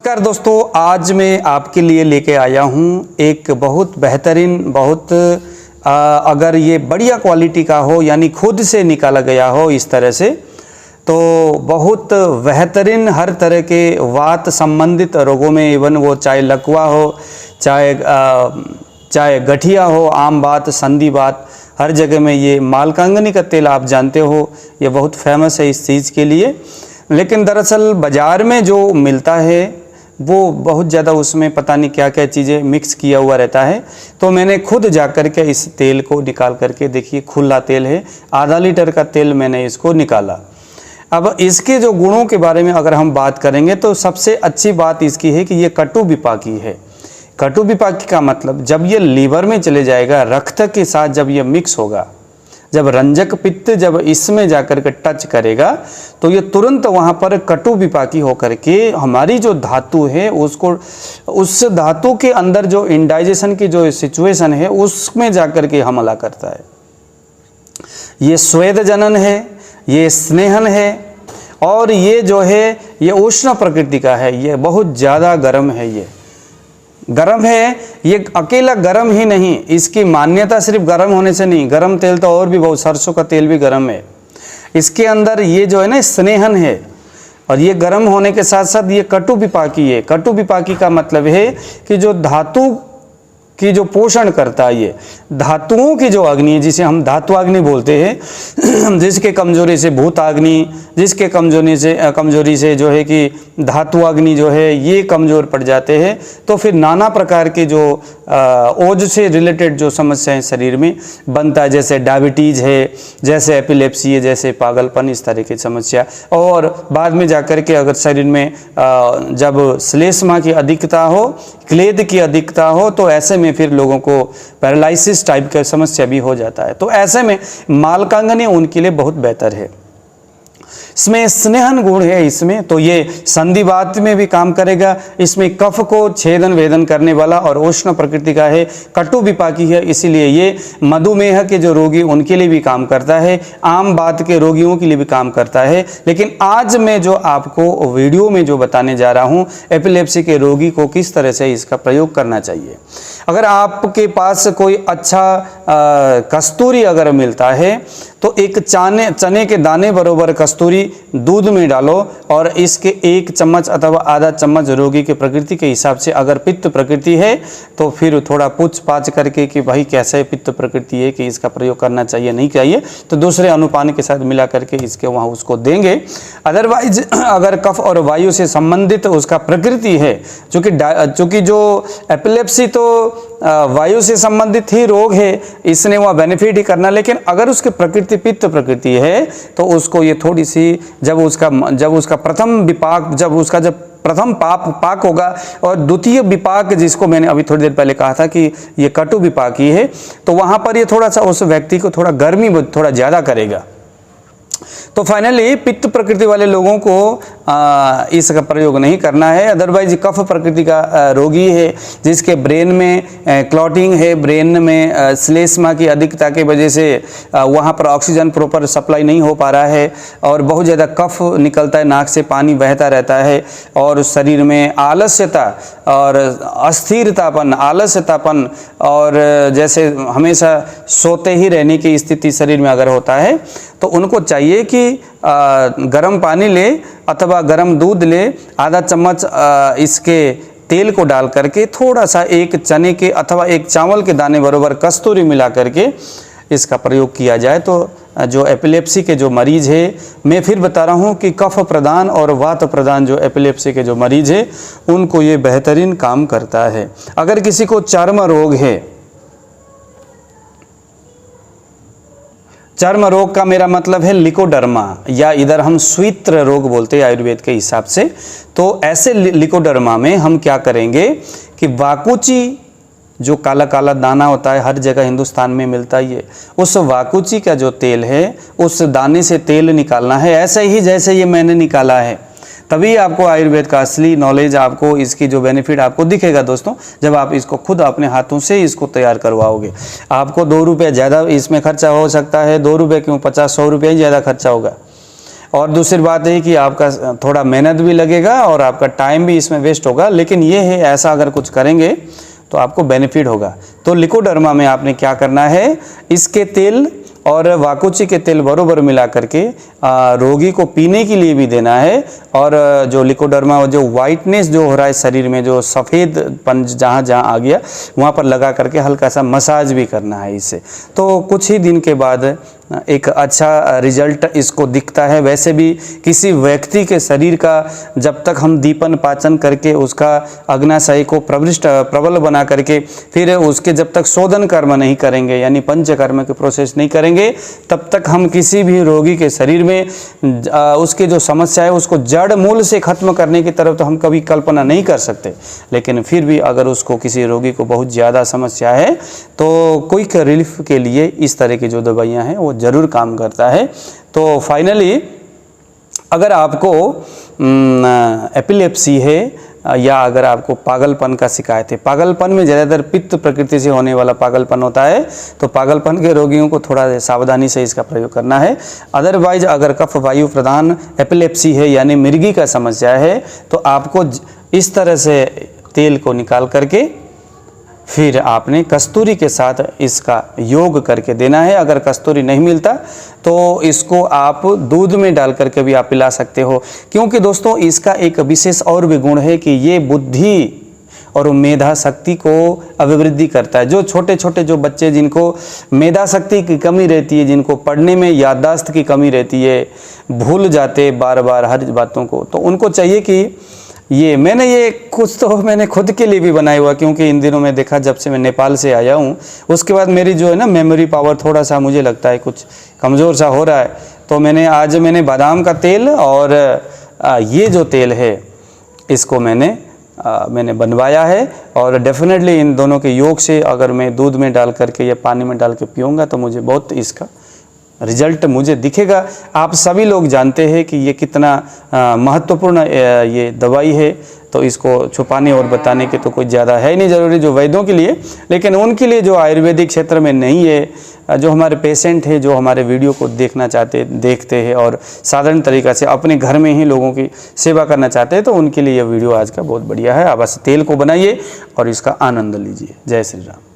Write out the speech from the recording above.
नमस्कार दोस्तों, आज मैं आपके लिए लेके आया हूँ एक बहुत बेहतरीन अगर ये बढ़िया क्वालिटी का हो यानी खुद से निकाला गया हो इस तरह से, तो बहुत बेहतरीन हर तरह के वात संबंधित रोगों में, इवन वो चाहे लकवा हो, चाहे गठिया हो, आम बात, संधि बात, हर जगह में ये मालकांगनी का तेल आप जानते हो, ये बहुत फेमस है इस चीज़ के लिए। लेकिन दरअसल बाज़ार में जो मिलता है वो बहुत ज़्यादा उसमें पता नहीं क्या क्या चीज़ें मिक्स किया हुआ रहता है। तो मैंने खुद जा कर के इस तेल को निकाल करके, देखिए खुला तेल है, आधा लीटर का तेल मैंने इसको निकाला। अब इसके जो गुणों के बारे में अगर हम बात करेंगे तो सबसे अच्छी बात इसकी है कि ये कटु विपाकी है। कटु विपाकी का मतलब जब ये लीवर में चले जाएगा, रक्त के साथ जब ये मिक्स होगा, जब रंजक पित्त जब इसमें जाकर के टच करेगा तो ये तुरंत वहाँ पर कटु विपाकी होकर के हमारी जो धातु है उसको, उस धातु के अंदर जो इंडाइजेशन की जो सिचुएशन है उसमें जाकर के हमला करता है। ये स्वेद जनन है, ये स्नेहन है, और ये जो है ये उष्ण प्रकृति का है, ये बहुत ज़्यादा गर्म है। ये गरम है, ये अकेला गरम ही नहीं, इसकी मान्यता सिर्फ गरम होने से नहीं, गरम तेल तो और भी बहुत, सरसों का तेल भी गरम है। इसके अंदर ये जो है ना स्नेहन है, और ये गरम होने के साथ साथ ये कटु विपाकी है। कटु विपाकी का मतलब है कि जो धातु की जो पोषण करता है, ये धातुओं की जो अग्नि है, जिसे हम धातु अग्नि बोलते हैं, जिसके कमजोरी से भूत अग्नि, जिसके कमजोरी से जो है कि धातु अग्नि जो है ये कमज़ोर पड़ जाते हैं, तो फिर नाना प्रकार के जो ओज से रिलेटेड जो समस्याएं शरीर में बनता है, जैसे डायबिटीज़ है, जैसे एपिलेप्सी है, जैसे पागलपन, इस तरह की समस्या। और बाद में जाकर के अगर शरीर में जब श्लेष्मा की अधिकता हो, क्लेद की अधिकता हो, तो ऐसे में फिर लोगों को पैरालिसिस टाइप का समस्या भी हो जाता है। तो ऐसे में मालकांगनी उनके लिए बहुत बेहतर है। इसमें स्नेहन गुण है इसमें, तो ये संधिवात में भी काम करेगा। इसमें कफ को छेदन वेदन करने वाला और उष्ण प्रकृति का है, कटु विपाकी है, इसीलिए ये मधुमेह के जो रोगी उनके लिए भी काम करता है, आम बात के रोगियों के लिए भी काम करता है। लेकिन आज मैं जो आपको वीडियो में जो बताने जा रहा हूँ, एपिलेप्सी के रोगी को किस तरह से इसका प्रयोग करना चाहिए। अगर आपके पास कोई अच्छा कस्तूरी अगर मिलता है तो एक चने के दाने बरोबर कस्तूरी दूध में डालो, और इसके 1 चम्मच अथवा आधा चम्मच, रोगी के प्रकृति के हिसाब से, अगर पित्त प्रकृति है तो फिर थोड़ा पूछ पाछ करके कि भाई कैसे पित्त प्रकृति है कि इसका प्रयोग करना चाहिए नहीं चाहिए, तो दूसरे अनुपान के साथ मिला करके इसके वहाँ उसको देंगे। अदरवाइज अगर कफ और वायु से संबंधित उसका प्रकृति है, चूँकि जो एपिलेप्सी तो वायु से संबंधित ही रोग है, इसने वह बेनिफिट ही करना, लेकिन अगर उसकी प्रकृति पित्त प्रकृति है तो उसको ये थोड़ी सी, जब उसका प्रथम विपाक, जब प्रथम पाक होगा और द्वितीय विपाक, जिसको मैंने अभी थोड़ी देर पहले कहा था कि ये कटु विपाकी है, तो वहाँ पर ये थोड़ा सा उस व्यक्ति को थोड़ा गर्मी थोड़ा ज़्यादा करेगा। तो फाइनली पित्त प्रकृति वाले लोगों को इसका प्रयोग नहीं करना है। अदरवाइज कफ प्रकृति का रोगी है, जिसके ब्रेन में क्लॉटिंग है, ब्रेन में श्लेष्मा की अधिकता की वजह से वहाँ पर ऑक्सीजन प्रॉपर सप्लाई नहीं हो पा रहा है, और बहुत ज़्यादा कफ निकलता है, नाक से पानी बहता रहता है, और शरीर में आलस्यता और अस्थिरतापन, आलस्यतापन, और जैसे हमेशा सोते ही रहने की स्थिति शरीर में अगर होता है, तो उनको चाहिए कि गर्म पानी ले अथवा गर्म दूध ले, आधा चम्मच इसके तेल को डाल करके थोड़ा सा 1 चने के अथवा 1 चावल के दाने बरोबर कस्तूरी मिला करके इसका प्रयोग किया जाए, तो जो एपिलेप्सी के जो मरीज़ है, मैं फिर बता रहा हूँ कि कफ प्रदान और वात प्रदान जो एपिलेप्सी के जो मरीज़ है उनको ये बेहतरीन काम करता है। अगर किसी को चर्म रोग है, चर्म रोग का मेरा मतलब है लिकोडर्मा, या इधर हम स्वित्र रोग बोलते हैं आयुर्वेद के हिसाब से, तो ऐसे लिकोडर्मा में हम क्या करेंगे कि वाकुची, जो काला काला दाना होता है, हर जगह हिंदुस्तान में मिलता है, ये उस वाकुची का जो तेल है, उस दाने से तेल निकालना है, ऐसे ही जैसे ये मैंने निकाला है। तभी आपको आयुर्वेद का असली नॉलेज, आपको इसकी जो बेनिफिट आपको दिखेगा दोस्तों, जब आप इसको खुद अपने हाथों से इसको तैयार करवाओगे। आपको 2 रुपये ज़्यादा इसमें खर्चा हो सकता है, 2 रुपये क्यों, 50-100 रुपये ही ज़्यादा खर्चा होगा। और दूसरी बात है कि आपका थोड़ा मेहनत भी लगेगा और आपका टाइम भी इसमें वेस्ट होगा, लेकिन ये है ऐसा अगर कुछ करेंगे तो आपको बेनिफिट होगा। तो लिकोडर्मा में आपने क्या करना है, इसके तेल और वाकुची के तेल बरोबर मिला करके रोगी को पीने के लिए भी देना है। और जो लिकोडर्मा जो वाइटनेस जो हो रहा है शरीर में, जो सफ़ेद पन जहाँ जहाँ आ गया वहाँ पर लगा करके हल्का सा मसाज भी करना है इससे। तो कुछ ही दिन के बाद एक अच्छा रिजल्ट इसको दिखता है। वैसे भी किसी व्यक्ति के शरीर का जब तक हम दीपन पाचन करके उसका अग्नाशय को प्रबल बना करके फिर उसके जब तक शोधन कर्म नहीं करेंगे, यानी पंचकर्म के प्रोसेस नहीं करेंगे, तब तक हम किसी भी रोगी के शरीर में उसके जो समस्या है उसको जड़ मूल से खत्म करने की तरफ तो हम कभी कल्पना नहीं कर सकते। लेकिन फिर भी अगर उसको किसी रोगी को बहुत ज़्यादा समस्या है तो क्विक रिलीफ के लिए इस तरह की जो दवाइयाँ हैं वो ज़रूर काम करता है। तो फाइनली अगर आपको एपिलेप्सी है या अगर आपको पागलपन का शिकायत है, पागलपन में ज़्यादातर पित्त प्रकृति से होने वाला पागलपन होता है, तो पागलपन के रोगियों को थोड़ा सावधानी से इसका प्रयोग करना है। अदरवाइज अगर कफ वायु प्रधान एपिलेप्सी है यानी मिर्गी का समस्या है तो आपको इस तरह से तेल को निकाल करके फिर आपने कस्तूरी के साथ इसका योग करके देना है। अगर कस्तूरी नहीं मिलता तो इसको आप दूध में डाल करके भी आप पिला सकते हो, क्योंकि दोस्तों इसका एक विशेष और भी गुण है कि ये बुद्धि और मेधा शक्ति को अभिवृद्धि करता है। जो छोटे छोटे जो बच्चे जिनको मेधा शक्ति की कमी रहती है, जिनको पढ़ने में याददाश्त की कमी रहती है, भूल जाते बार बार हर बातों को, तो उनको चाहिए कि ये मैंने खुद के लिए भी बनाया हुआ, क्योंकि इन दिनों में देखा जब से मैं नेपाल से आया हूँ उसके बाद मेरी जो है ना मेमोरी पावर थोड़ा सा मुझे लगता है कुछ कमज़ोर सा हो रहा है। तो मैंने बादाम का तेल और ये जो तेल है इसको मैंने बनवाया है और डेफिनेटली इन दोनों के योग से अगर मैं दूध में डाल करके या पानी में डाल के पीऊँगा तो मुझे बहुत इसका रिजल्ट मुझे दिखेगा। आप सभी लोग जानते हैं कि ये कितना महत्वपूर्ण ये दवाई है, तो इसको छुपाने और बताने के तो कोई ज़्यादा है नहीं ज़रूरी जो वैद्यों के लिए, लेकिन उनके लिए जो आयुर्वेदिक क्षेत्र में नहीं है, जो हमारे पेशेंट है जो हमारे वीडियो को देखते हैं और साधारण तरीक़ा से अपने घर में ही लोगों की सेवा करना चाहते हैं, तो उनके लिए यह वीडियो आज का बहुत बढ़िया है। आप बस तेल को बनाइए और इसका आनंद लीजिए। जय श्री राम।